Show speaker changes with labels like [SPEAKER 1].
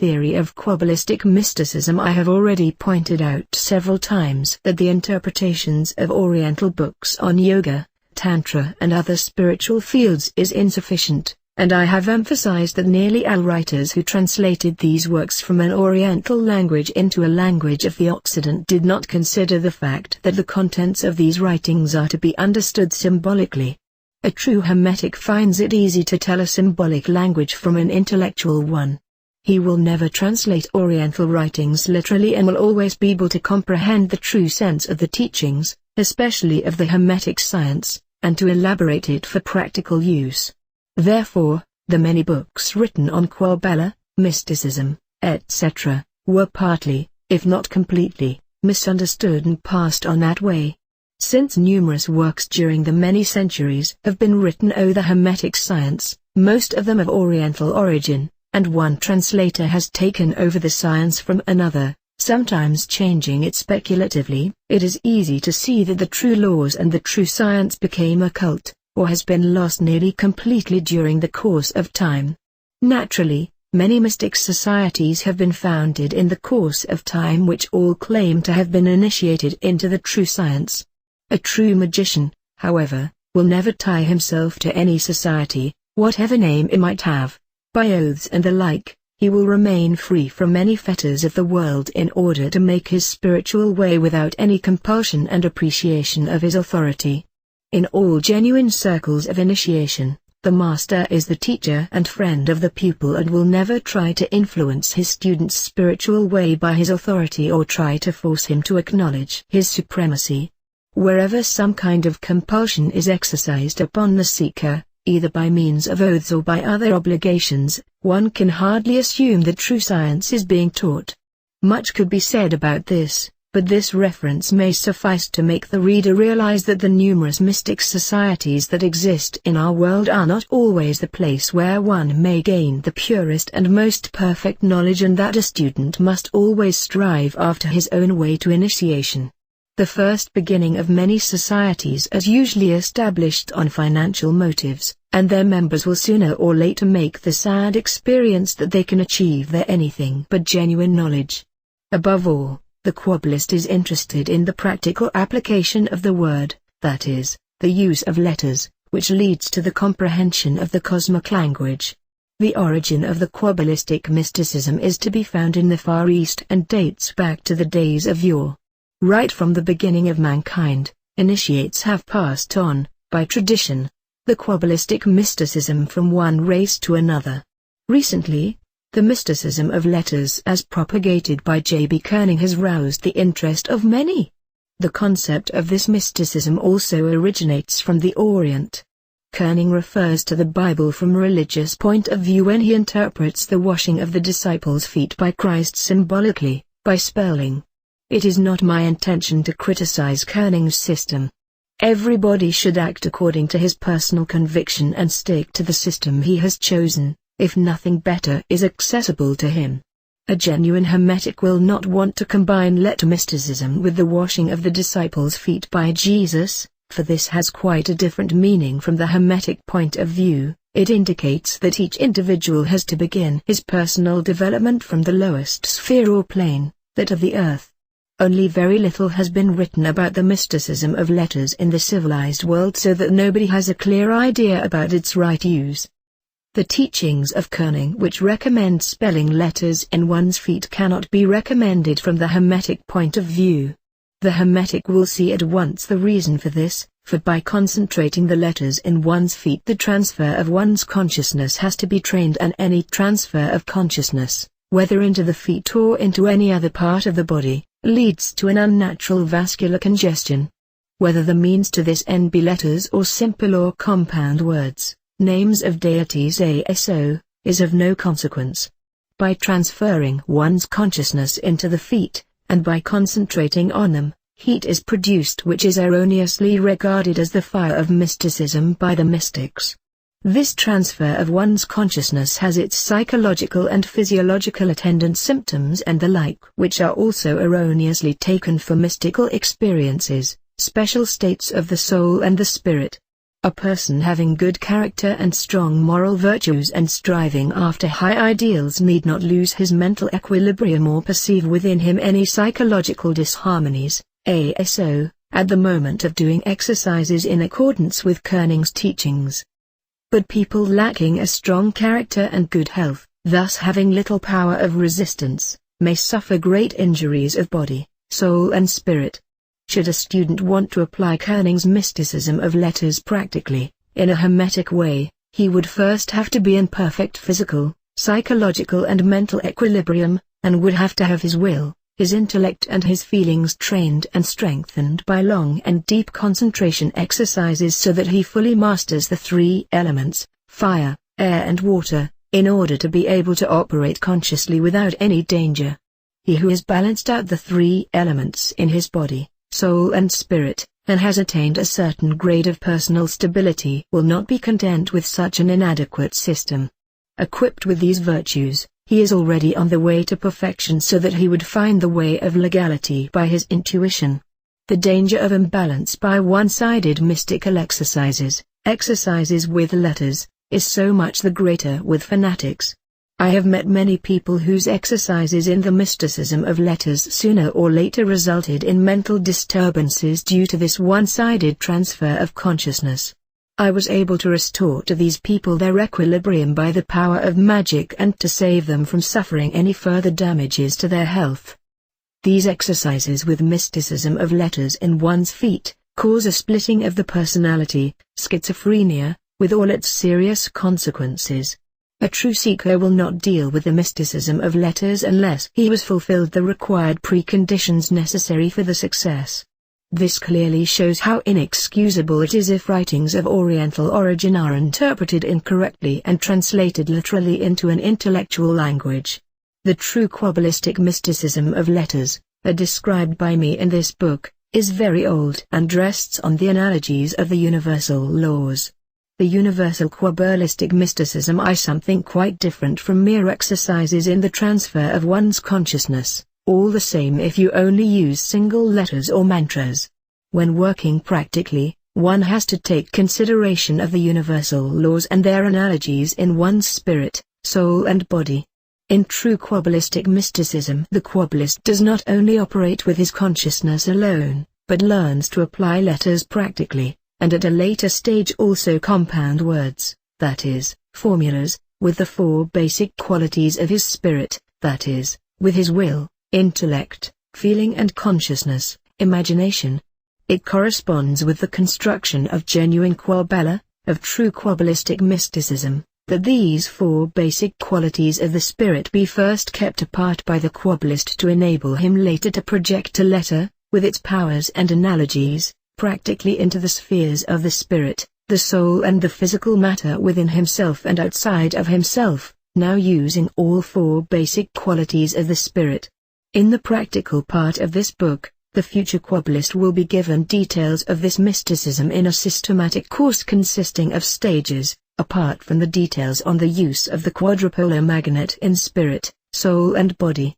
[SPEAKER 1] theory of Quabbalistic mysticism. I have already pointed out several times that the interpretations of Oriental books on yoga, tantra and other spiritual fields is insufficient, and I have emphasized that nearly all writers who translated these works from an Oriental language into a language of the Occident did not consider the fact that the contents of these writings are to be understood symbolically. A true Hermetic finds it easy to tell a symbolic language from an intellectual one. He will never translate Oriental writings literally and will always be able to comprehend the true sense of the teachings, especially of the Hermetic science, and to elaborate it for practical use. Therefore, the many books written on QUABBALAH, mysticism, etc., were partly, if not completely, misunderstood and passed on that way. Since numerous works during the many centuries have been written on the Hermetic science, most of them of Oriental origin, and one translator has taken over the science from another, sometimes changing it speculatively, it is easy to see that the true laws and the true science became occult, or has been lost nearly completely during the course of time. Naturally, many mystic societies have been founded in the course of time which all claim to have been initiated into the true science. A true magician, however, will never tie himself to any society, whatever name it might have. By oaths and the like, he will remain free from any fetters of the world in order to make his spiritual way without any compulsion and appreciation of his authority. In all genuine circles of initiation, the master is the teacher and friend of the pupil and will never try to influence his student's spiritual way by his authority or try to force him to acknowledge his supremacy. Wherever some kind of compulsion is exercised upon the seeker, either by means of oaths or by other obligations, one can hardly assume that true science is being taught. Much could be said about this, but this reference may suffice to make the reader realize that the numerous mystic societies that exist in our world are not always the place where one may gain the purest and most perfect knowledge, and that a student must always strive after his own way to initiation. The first beginning of many societies is usually established on financial motives, and their members will sooner or later make the sad experience that they can achieve there anything but genuine knowledge. Above all, the Quabbalist is interested in the practical application of the word, that is, the use of letters, which leads to the comprehension of the cosmic language. The origin of the Quabbalistic mysticism is to be found in the Far East and dates back to the days of yore. Right from the beginning of mankind, initiates have passed on, by tradition, the Quabbalistic mysticism from one race to another. Recently, the mysticism of letters as propagated by J.B. Koenig has roused the interest of many. The concept of this mysticism also originates from the Orient. Koenig refers to the Bible from a religious point of view when he interprets the washing of the disciples' feet by Christ symbolically, by spelling. It is not my intention to criticize Koenig's system. Everybody should act according to his personal conviction and stick to the system he has chosen, if nothing better is accessible to him. A genuine Hermetic will not want to combine letter mysticism with the washing of the disciples' feet by Jesus, for this has quite a different meaning from the Hermetic point of view. It indicates that each individual has to begin his personal development from the lowest sphere or plane, that of the earth. Only very little has been written about the mysticism of letters in the civilized world, so that nobody has a clear idea about its right use. The teachings of Koenig which recommend spelling letters in one's feet cannot be recommended from the Hermetic point of view. The Hermetic will see at once the reason for this, for by concentrating the letters in one's feet the transfer of one's consciousness has to be trained, and any transfer of consciousness, whether into the feet or into any other part of the body, leads to an unnatural vascular congestion. Whether the means to this end be letters or simple or compound words, names of deities ASO, is of no consequence. By transferring one's consciousness into the feet, and by concentrating on them, heat is produced which is erroneously regarded as the fire of mysticism by the mystics. This transfer of one's consciousness has its psychological and physiological attendant symptoms and the like, which are also erroneously taken for mystical experiences, special states of the soul and the spirit. A person having good character and strong moral virtues and striving after high ideals need not lose his mental equilibrium or perceive within him any psychological disharmonies, ASO, at the moment of doing exercises in accordance with Kerning's teachings. But people lacking a strong character and good health, thus having little power of resistance, may suffer great injuries of body, soul and spirit. Should a student want to apply Kerning's mysticism of letters practically, in a Hermetic way, he would first have to be in perfect physical, psychological and mental equilibrium, and would have to have his will, his intellect and his feelings trained and strengthened by long and deep concentration exercises so that he fully masters the three elements, fire, air and water, in order to be able to operate consciously without any danger. He who has balanced out the three elements in his body, soul and spirit, and has attained a certain grade of personal stability will not be content with such an inadequate system. Equipped with these virtues, he is already on the way to perfection so that he would find the way of legality by his intuition. The danger of imbalance by one-sided mystical exercises with letters, is so much the greater with fanatics. I have met many people whose exercises in the mysticism of letters sooner or later resulted in mental disturbances due to this one-sided transfer of consciousness. I was able to restore to these people their equilibrium by the power of magic and to save them from suffering any further damages to their health. These exercises with mysticism of letters in one's feet cause a splitting of the personality, schizophrenia, with all its serious consequences. A true seeker will not deal with the mysticism of letters unless he has fulfilled the required preconditions necessary for the success. This clearly shows how inexcusable it is if writings of Oriental origin are interpreted incorrectly and translated literally into an intellectual language. The true Quabbalistic mysticism of letters, described by me in this book, is very old and rests on the analogies of the universal laws. The universal Quabbalistic mysticism is something quite different from mere exercises in the transfer of one's consciousness, all the same if you only use single letters or mantras. When working practically, one has to take consideration of the universal laws and their analogies in one's spirit, soul and body. In true Quabbalistic mysticism, the Quabbalist does not only operate with his consciousness alone, but learns to apply letters practically, and at a later stage also compound words, that is, formulas, with the four basic qualities of his spirit, that is, with his will, intellect, feeling and consciousness, imagination. It corresponds with the construction of genuine QUABBALAH, of true Quabbalistic mysticism, that these four basic qualities of the spirit be first kept apart by the Quabbalist to enable him later to project a letter, with its powers and analogies, practically into the spheres of the spirit, the soul and the physical matter within himself and outside of himself, now using all four basic qualities of the spirit. In the practical part of this book, the future Quabbalist will be given details of this mysticism in a systematic course consisting of stages, apart from the details on the use of the quadrupolar magnet in spirit, soul and body.